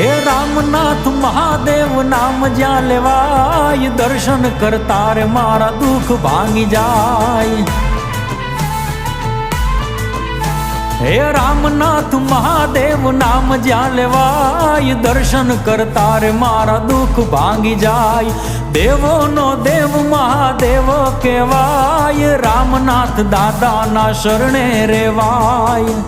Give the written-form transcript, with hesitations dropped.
હે રામનાથ મહાદેવ નામ જ્યાં લેવાય, દર્શન કરતા રે મારા દુઃખ ભાંગી જાય। હે રામનાથ મહાદેવ નામ જ્યાં લેવાય, દર્શન કરતા રે મારા દુઃખ ભાંગી જાય। દેવોનો દેવ મહાદેવ કહેવાય, રામનાથ દાદાના શરણે રેવાય।